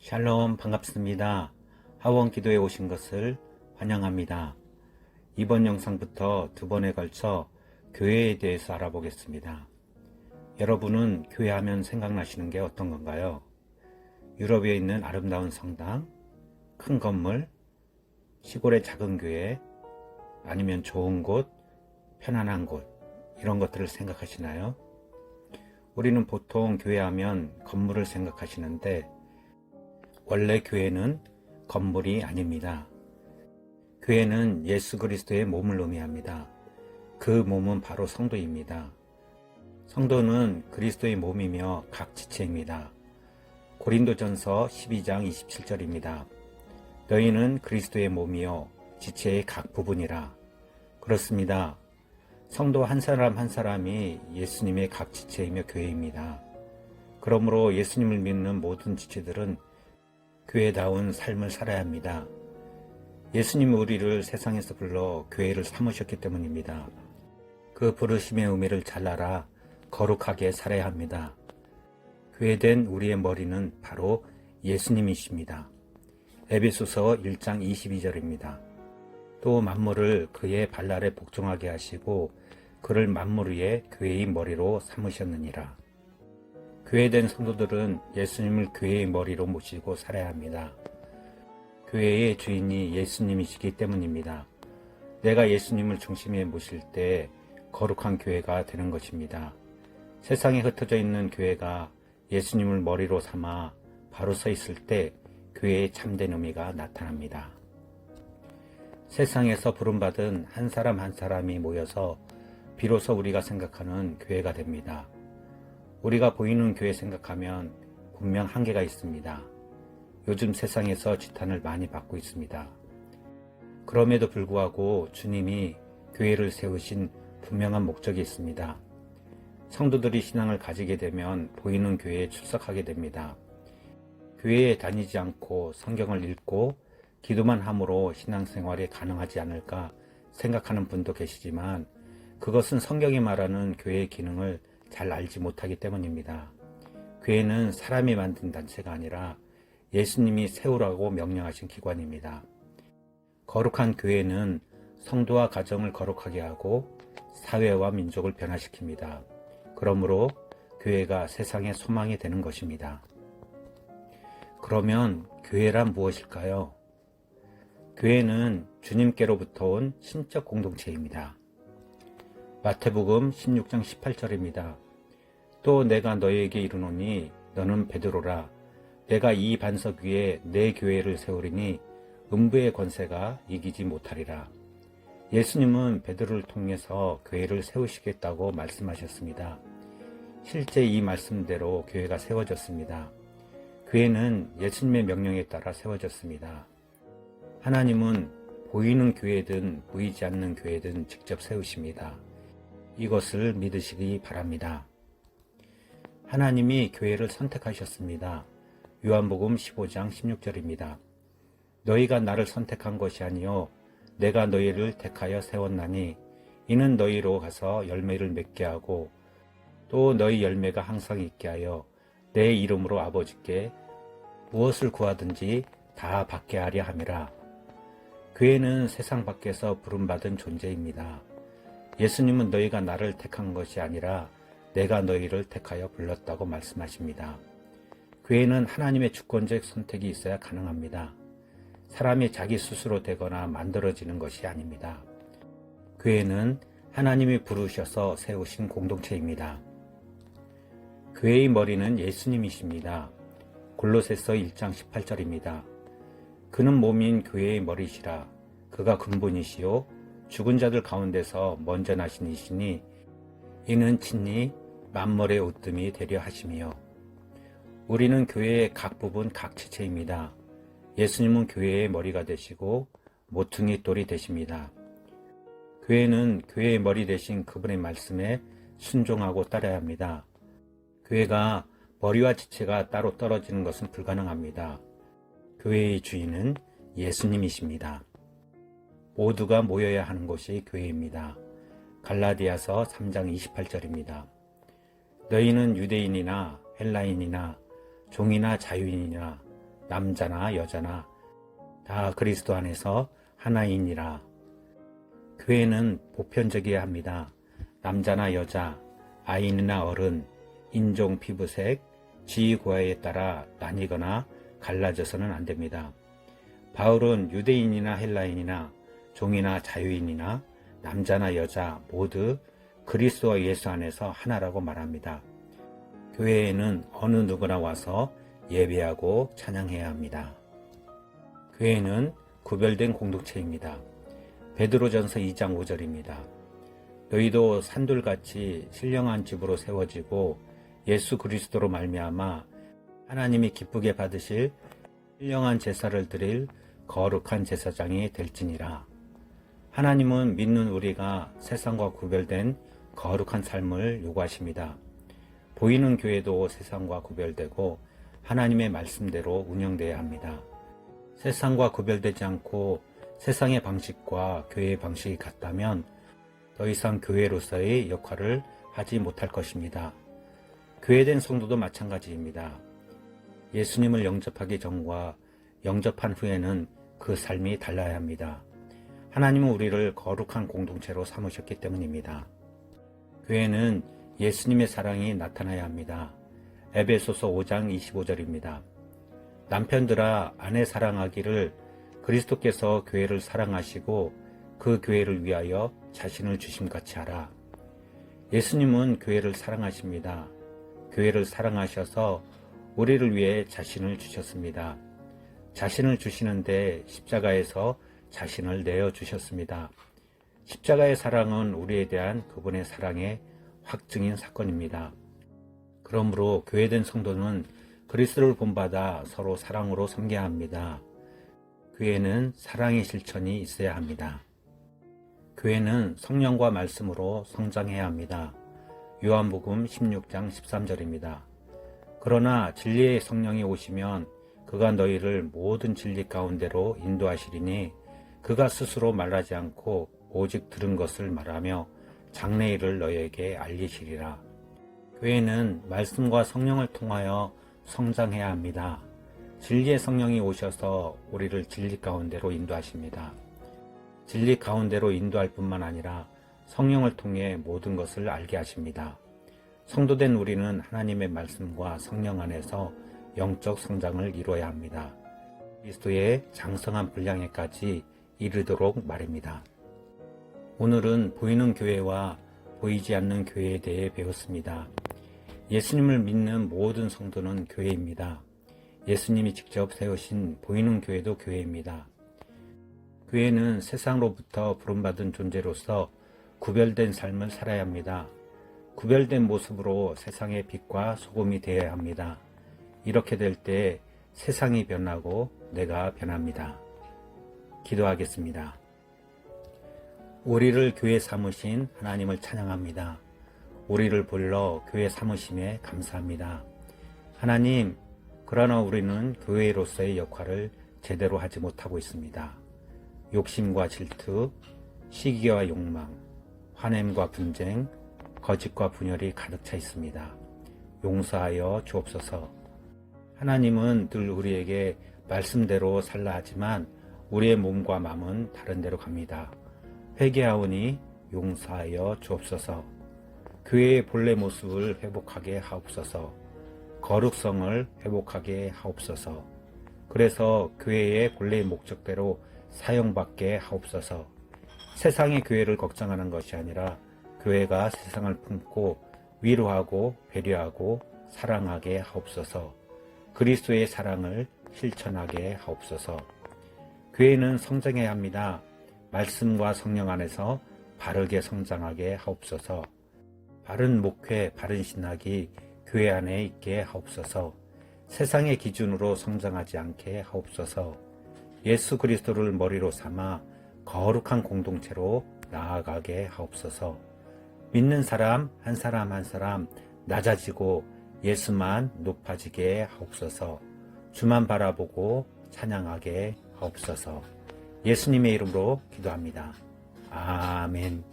샬롬 반갑습니다. 하원 기도에 오신 것을 환영합니다. 이번 영상부터 두 번에 걸쳐 교회에 대해서 알아보겠습니다. 여러분은 교회 하면 생각나시는 게 어떤 건가요? 유럽에 있는 아름다운 성당, 큰 건물, 시골의 작은 교회, 아니면 좋은 곳, 편안한 곳, 이런 것들을 생각하시나요? 우리는 보통 교회 하면 건물을 생각하시는데 원래 교회는 건물이 아닙니다. 교회는 예수 그리스도의 몸을 의미합니다. 그 몸은 바로 성도입니다. 성도는 그리스도의 몸이며 각 지체입니다. 고린도전서 12장 27절입니다. 너희는 그리스도의 몸이요 지체의 각 부분이라. 그렇습니다. 성도 한 사람 한 사람이 예수님의 각 지체이며 교회입니다. 그러므로 예수님을 믿는 모든 지체들은 교회다운 삶을 살아야 합니다. 예수님이 우리를 세상에서 불러 교회를 삼으셨기 때문입니다. 그 부르심의 의미를 잘 알아 거룩하게 살아야 합니다. 교회된 우리의 머리는 바로 예수님이십니다. 에베소서 1장 22절입니다. 또 만물을 그의 발 아래 복종하게 하시고 그를 만물 위에 교회의 머리로 삼으셨느니라. 교회된 성도들은 예수님을 교회의 머리로 모시고 살아야 합니다. 교회의 주인이 예수님이시기 때문입니다. 내가 예수님을 중심에 모실 때 거룩한 교회가 되는 것입니다. 세상에 흩어져 있는 교회가 예수님을 머리로 삼아 바로 서 있을 때 교회의 참된 의미가 나타납니다. 세상에서 부름받은 한 사람 한 사람이 모여서 비로소 우리가 생각하는 교회가 됩니다. 우리가 보이는 교회 생각하면 분명 한계가 있습니다. 요즘 세상에서 지탄을 많이 받고 있습니다. 그럼에도 불구하고 주님이 교회를 세우신 분명한 목적이 있습니다. 성도들이 신앙을 가지게 되면 보이는 교회에 출석하게 됩니다. 교회에 다니지 않고 성경을 읽고 기도만 함으로 신앙생활이 가능하지 않을까 생각하는 분도 계시지만 그것은 성경이 말하는 교회의 기능을 잘 알지 못하기 때문입니다. 교회는 사람이 만든 단체가 아니라 예수님이 세우라고 명령하신 기관입니다. 거룩한 교회는 성도와 가정을 거룩하게 하고 사회와 민족을 변화시킵니다. 그러므로 교회가 세상의 소망이 되는 것입니다. 그러면 교회란 무엇일까요? 교회는 주님께로부터 온 신적 공동체입니다. 마태복음 16장 18절입니다. 또 내가 너희에게 이르노니 너는 베드로라. 내가 이 반석 위에 내 교회를 세우리니 음부의 권세가 이기지 못하리라. 예수님은 베드로를 통해서 교회를 세우시겠다고 말씀하셨습니다. 실제 이 말씀대로 교회가 세워졌습니다. 교회는 예수님의 명령에 따라 세워졌습니다. 하나님은 보이는 교회든 보이지 않는 교회든 직접 세우십니다. 이것을 믿으시기 바랍니다. 하나님이 교회를 선택하셨습니다. 요한복음 15장 16절입니다. 너희가 나를 선택한 것이 아니요 내가 너희를 택하여 세웠나니 이는 너희로 가서 열매를 맺게 하고 또 너희 열매가 항상 있게 하여 내 이름으로 아버지께 무엇을 구하든지 다 받게 하려 함이라. 교회는 세상 밖에서 부름받은 존재입니다. 예수님은 너희가 나를 택한 것이 아니라 내가 너희를 택하여 불렀다고 말씀하십니다. 교회는 하나님의 주권적 선택이 있어야 가능합니다. 사람이 자기 스스로 되거나 만들어지는 것이 아닙니다. 교회는 하나님이 부르셔서 세우신 공동체입니다. 교회의 머리는 예수님이십니다. 골로새서 1장 18절입니다. 그는 몸인 교회의 머리시라. 그가 근본이시요 죽은 자들 가운데서 먼저 나신 이시니 이는 친히 만물의 으뜸이 되려 하심이요. 우리는 교회의 각 부분 각 지체입니다. 예수님은 교회의 머리가 되시고 모퉁이 돌이 되십니다. 교회는 교회의 머리 되신 그분의 말씀에 순종하고 따라야 합니다. 교회가 머리와 지체가 따로 떨어지는 것은 불가능합니다. 교회의 주인은 예수님이십니다. 모두가 모여야 하는 곳이 교회입니다. 갈라디아서 3장 28절입니다. 너희는 유대인이나 헬라인이나 종이나 자유인이나 남자나 여자나 다 그리스도 안에서 하나이니라. 교회는 보편적이어야 합니다. 남자나 여자, 아이나 어른, 인종, 피부색, 지위 고하에 따라 나뉘거나 갈라져서는 안 됩니다. 바울은 유대인이나 헬라인이나 종이나 자유인이나 남자나 여자 모두 그리스도와 예수 안에서 하나라고 말합니다. 교회에는 어느 누구나 와서 예배하고 찬양해야 합니다. 교회는 구별된 공동체입니다. 베드로전서 2장 5절입니다. 너희도 산돌같이 신령한 집으로 세워지고 예수 그리스도로 말미암아 하나님이 기쁘게 받으실 신령한 제사를 드릴 거룩한 제사장이 될지니라. 하나님은 믿는 우리가 세상과 구별된 거룩한 삶을 요구하십니다. 보이는 교회도 세상과 구별되고 하나님의 말씀대로 운영되어야 합니다. 세상과 구별되지 않고 세상의 방식과 교회의 방식이 같다면 더 이상 교회로서의 역할을 하지 못할 것입니다. 교회된 성도도 마찬가지입니다. 예수님을 영접하기 전과 영접한 후에는 그 삶이 달라야 합니다. 하나님은 우리를 거룩한 공동체로 삼으셨기 때문입니다. 교회는 예수님의 사랑이 나타나야 합니다. 에베소서 5장 25절입니다. 남편들아 아내 사랑하기를 그리스도께서 교회를 사랑하시고 그 교회를 위하여 자신을 주심같이 하라. 예수님은 교회를 사랑하십니다. 교회를 사랑하셔서 우리를 위해 자신을 주셨습니다. 자신을 주시는데 십자가에서 자신을 내어주셨습니다. 십자가의 사랑은 우리에 대한 그분의 사랑의 확증인 사건입니다. 그러므로 교회된 성도는 그리스도를 본받아 서로 사랑으로 섬겨야 합니다. 교회는 사랑의 실천이 있어야 합니다. 교회는 성령과 말씀으로 성장해야 합니다. 요한복음 16장 13절입니다. 그러나 진리의 성령이 오시면 그가 너희를 모든 진리 가운데로 인도하시리니 그가 스스로 말하지 않고 오직 들은 것을 말하며 장래일을 너희에게 알리시리라. 교회는 말씀과 성령을 통하여 성장해야 합니다. 진리의 성령이 오셔서 우리를 진리 가운데로 인도하십니다. 진리 가운데로 인도할 뿐만 아니라 성령을 통해 모든 것을 알게 하십니다. 성도된 우리는 하나님의 말씀과 성령 안에서 영적 성장을 이루어야 합니다. 그리스도의 장성한 분량에까지 이르도록 말입니다. 오늘은 보이는 교회와 보이지 않는 교회에 대해 배웠습니다. 예수님을 믿는 모든 성도는 교회입니다. 예수님이 직접 세우신 보이는 교회도 교회입니다. 교회는 세상으로부터 부름받은 존재로서 구별된 삶을 살아야 합니다. 구별된 모습으로 세상의 빛과 소금이 되어야 합니다. 이렇게 될 때 세상이 변하고 내가 변합니다. 기도하겠습니다. 우리를 교회 삼으신 하나님을 찬양합니다. 우리를 불러 교회 삼으심에 감사합니다. 하나님, 그러나 우리는 교회로서의 역할을 제대로 하지 못하고 있습니다. 욕심과 질투, 시기와 욕망, 화냄과 분쟁, 거짓과 분열이 가득 차 있습니다. 용서하여 주옵소서. 하나님은 늘 우리에게 말씀대로 살라 하지만 우리의 몸과 마음은 다른 데로 갑니다. 회개하오니 용서하여 주옵소서. 교회의 본래 모습을 회복하게 하옵소서. 거룩성을 회복하게 하옵소서. 그래서 교회의 본래의 목적대로 사용받게 하옵소서. 세상의 교회를 걱정하는 것이 아니라 교회가 세상을 품고 위로하고 배려하고 사랑하게 하옵소서. 그리스도의 사랑을 실천하게 하옵소서. 교회는 성장해야 합니다. 말씀과 성령 안에서 바르게 성장하게 하옵소서. 바른 목회, 바른 신학이 교회 안에 있게 하옵소서. 세상의 기준으로 성장하지 않게 하옵소서. 예수 그리스도를 머리로 삼아 거룩한 공동체로 나아가게 하옵소서. 믿는 사람 한 사람 한 사람 낮아지고 예수만 높아지게 하옵소서. 주만 바라보고 찬양하게 하옵소서. 예수님의 이름으로 기도합니다. 아멘.